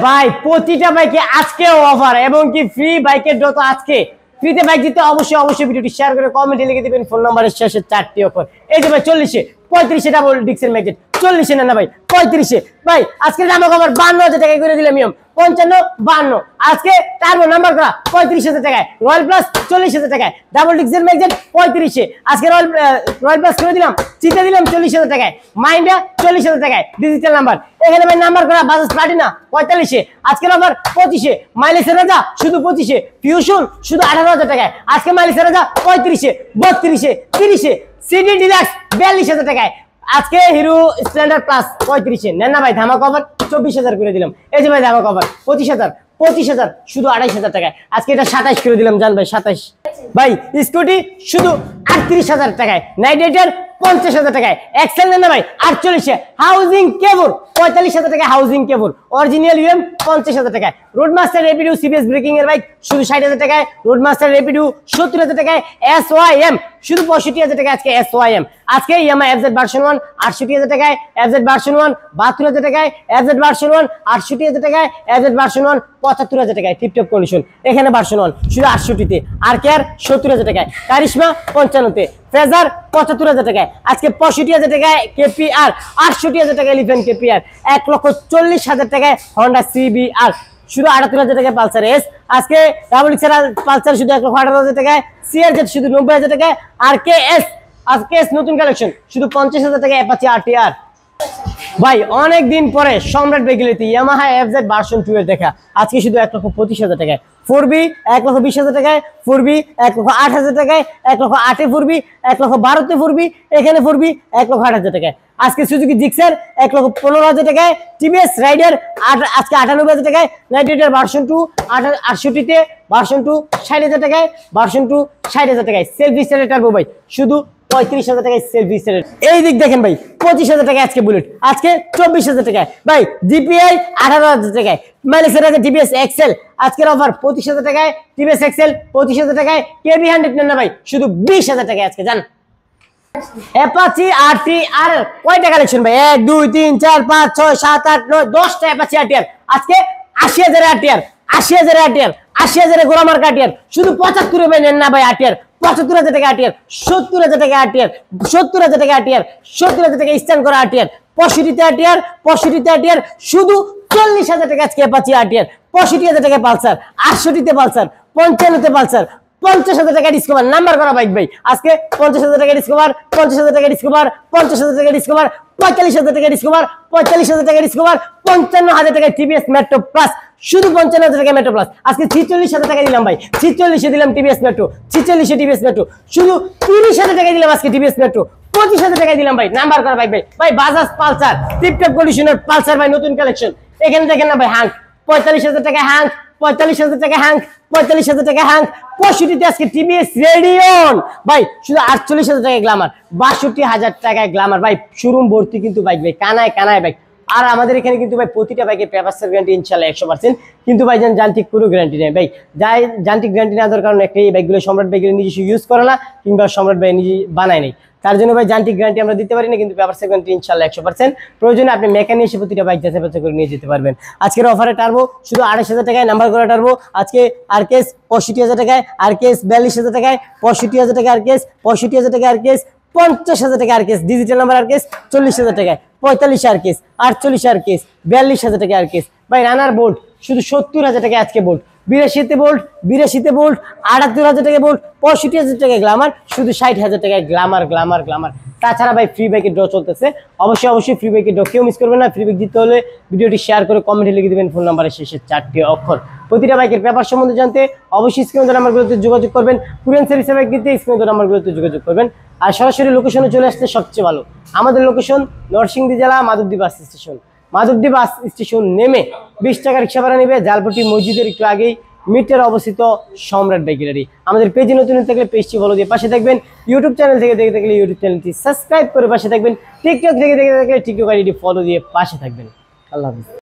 ভাই প্রতিটা বাইকে আজকে অফার এবং কি ফ্রি বাইকের ড্র তো আজকে ফ্রিতে বাইক দিতে অবশ্যই ভিডিওটি শেয়ার করে কমেন্টে লিখে দিবেন ফোন নাম্বারের শেষে 4টি অফার। এই যে ভাই 40-এ 35-এ ডাবল ডিক্সের ম্যাগনেট 40-এ না ভাই 35-এ ভাই আজকে দাম কভার 52,000 টাকা করে দিলাম নিয়ম 55-52 আজকে টার্বো নাম্বার করা 35,000 টাকায় রয়্যাল প্লাস 40,000 টাকায় ডাবল ডিক্সের ম্যাগনেট 35-এ আজকে রয়্যাল প্লাস করে দিলাম চিতে দিলাম 40,000 টাকায় মাইন্ডা 40,000 টাকায় ডিজিটাল নাম্বার এখানে ভাই নাম্বার করা বাজাজ প্লাটিনা 45-এ আজকের অফার 25-এ মাইলেজের রাজা শুধু 25-এ ফিউশন শুধু 18,000 টাকায় আজকে মাইলেজের রাজা 35-এ 32-এ 30-এ সিডি ডিলাক্স 42,000 টাকায় আজকে হিরো স্প্লেন্ডার প্লাস 35-এ নেন না ভাই ধামাকা অফার 24,000 করে দিলাম। এই যে ভাই ধামাকা অফার 25,000 শুধু 28,000 টাকায় আজকে এটা 27 করে দিলাম জান ভাই 27 ভাই স্কুটি শুধু 38,000 টাকায় নাইট রাইডার 50,000 টাকায় এক্সেল নেন না ভাই 48-এ হাউজিং কেবল 45,000 টাকায় হাউজিং কেবল অরিজিনাল ইউএম 50,000 টাকায় রোডমাস্টার রেপিডো সিবিএস ব্রেকিং এর বাইক শুধু 60,000 টাকায় রোডমাস্টার রেপিডো 70,000 টাকায় এসওয়াইএম শুধু 65,000 টাকায় আজকে এসওয়াইএম আজকে ইয়ামা এফজেড ভার্সন 1 68,000 টাকায় এফজেড ভার্সন 1 72,000 টাকায় এফজেড ভার্সন 1 68,000 টাকায় এফজেড ভার্সন 1 75,000 টাকায় টিপটপ কন্ডিশন এখানে ভার্সন 1 শুধু 68-তে আর কেয়ার 70,000 টাকায় কারিশমা 55-তে ফেজার 75,000 টাকায় আজকে 65,000 টাকায় কেপিআর 68,000 টাকায় এলিফ্যান্ট কেপিআর 1,40,000 টাকায় হন্ডা সিবিআর শুধু 78,000 টাকায় পালসার এস আজকে ডাবল এক্সেল পালসার শুধু 1,18,000 টাকায় সিআরজেড শুধু 90,000 টাকায় আর কেএস আজকে নতুন কালেকশন শুধু 50,000 টাকায় অ্যাপাচি আরটিআর ভাই অনেক দিন পরে সম্রাট ভেহিকলতে ইয়ামাহা এফজেড ভার্সন 2 এর দেখা আজকে শুধু 1,25,000 টাকায় 4B 1,20,000 টাকায় 4B 1,08,000 টাকায় 1,08,000 4B 1,12,000 4B এখানে 4B 1,08,000 টাকায় আজকে সুজুকি জিক্সার 1,15,000 টাকায় টিভিএস রাইডার আজকে 98,000 টাকায় নাইট রাইডার ভার্সন 2 68-তে ভার্সন 2 60,000 টাকায় ভার্সন 2 60,000 টাকায় সেলফি স্টারের টার্বো ভাই শুধু 35,000 টাকায় সেলফি স্টারের এই দিক দেখেন ভাই 25,000 টাকায় আজকে বুলেট আজকে 24,000 টাকায় ভাই জিপিআই 18,000 টাকায় মাইলেজের আছে টিভিএস এক্সেল আজকের অফার 25,000 টাকায় টিভিএস এক্সেল 25,000 টাকায় কেবি 100 নেন না ভাই শুধু 20,000 টাকায় আজকে জান অ্যাপাচি আরটিআর কয়টা কালেকশন ভাই 1 2 3 4 5 6 7 8 9 10টা অ্যাপাচি আরটিআর আজকে 80,000 আরটিআর 80,000 আরটিআর 80,000 গোলামার আরটিআর শুধু 75 ভাই নেন না ভাই আরটিআর 75,000 টাকা আরটিআর 70,000 টাকা আরটিআর 70,000 টাকা আরটিআর 70,000 টাকা স্ট্যান্ড করা আরটিআর 65তে আরটিআর শুধু 40,000 টাকা আজকে অ্যাপাচি আরটিআর 65,000 টাকা পালসার 68তে পালসার 55তে পালসার 50,000 টাকা ডিসকভার নাম্বার করা বাইক ভাই আজকে 50,000 টাকা ডিসকভার 50,000 টাকা ডিসকভার 50,000 টাকা ডিসকভার 45,000 টাকা ডিসকভার 45,000 টাকা ডিসকভার 55,000 টাকা টিভিএস মেট্রো প্লাস শুধু 55,000 টাকা মেট্রো প্লাস আজকে 46,000 টাকা দিলাম ভাই 46-এ দিলাম টিভিএস মেট্রো 46-এ টিভিএস মেট্রো শুধু 30,000 টাকা দিলাম আজকে টিভিএস মেট্রো 25,000 টাকা দিলাম ভাই নাম্বার করা বাইক ভাই Bajaj Pulsar tiptop conditioner Pulsar ভাই নতুন কালেকশন এখানে দেখেন না ভাই হ্যাং 45,000 টাকা হ্যাং 45,000 টাকা হ্যাং 45,000 টাকা হ্যাং 65-তে আজকে টিভিএস রেডিয়ন ভাই শুধু 48,000 টাকা গ্ল্যামার 62,000 টাকা গ্ল্যামার ভাই শোরুম ভর্তি কিন্তু বাইক ভাই কানায় বাইক আর আমাদের এখানে কিন্তু ভাই প্রতিটা বাইকের পেপারসের গ্যারান্টি ইনশাআল্লাহ 100% কিন্তু ভাই যান্ত্রিক কোনো গ্যারান্টি নেই ভাই যান্ত্রিক গ্যারান্টি না দেওয়ার কারণে এই বাইকগুলো সম্রাট বাইকের নিজস্ব ইউজ করে না কিংবা সম্রাট ভাই নিজে বানায় নেই তার জন্য ভাই যান্ত্রিক গ্যারান্টি আমরা দিতে পারি না কিন্তু পেপারসের গ্যারান্টি ইনশাআল্লাহ 100% প্রয়োজনে আপনি মেকানিক এসে প্রতিটা বাইক যাচাই বাছাই করে নিয়ে যেতে পারবেন আজকের অফারে টার্বো শুধু 28,000 টাকায় নাম্বার করা টার্বো আজকে আরকেএস 65,000 টাকায় আরকেএস 42,000 টাকায় 65,000 টাকা আরকেএস 65,000 টাকা আরকেএস 50,000 টাকা আরকেএস ডিজিটাল নাম্বার আরকেএস 40,000 টাকায় 45 আরকেএস 48 আরকেএস 42,000 টাকা আরকেএস ভাই রানার বোল্ট শুধু 70,000 টাকা আজকে বোল্ট 82তে বোল্ট 78,000 টাকা বোল্ট 65,000 টাকা গ্ল্যামার শুধু 60,000 টাকায় গ্ল্যামার তাছাড়া ভাই ফ্রি বাইকের ড্র চলতেছে অবশ্যই ফ্রি বাইকের ড্র কেউ মিস করবেন না ফ্রি বাইক দিতে হলে ভিডিওটি শেয়ার করে কমেন্টে লিখে দিবেন ফোন নাম্বারের শেষে 4টি অক্ষর প্রতিটা বাইকের পেপার সম্বন্ধে জানতে অবশ্যই স্ক্রিনে নাম্বারগুলোতে যোগাযোগ করবেন কুরিয়ার সার্ভিসে বাইক নিতে স্ক্রিনে নাম্বারগুলোতে যোগাযোগ করবেন আর সরাসরি লোকেশনে চলে আসতে সবচেয়ে ভালো আমাদের লোকেশন নরসিংদী জেলা মাধবদী বাস স্টেশন নেমে 20 টাকা রিক্সা ভাড়া নেবে জালপট্টি মসজিদের একটু আগেই মিটার অবস্থিত সম্রাট বাইক গ্যালারি আমাদের পেজে নতুন থাকলে পেজটি ফলো দিয়ে পাশে থাকবেন ইউটিউব চ্যানেল থেকে দেখে থাকলে ইউটিউব চ্যানেলটি সাবস্ক্রাইব করে পাশে থাকবেন টিকটক থেকে দেখে থাকলে টিকটক আইডি ফলো দিয়ে পাশে থাকবেন আল্লাহ হাফেজ।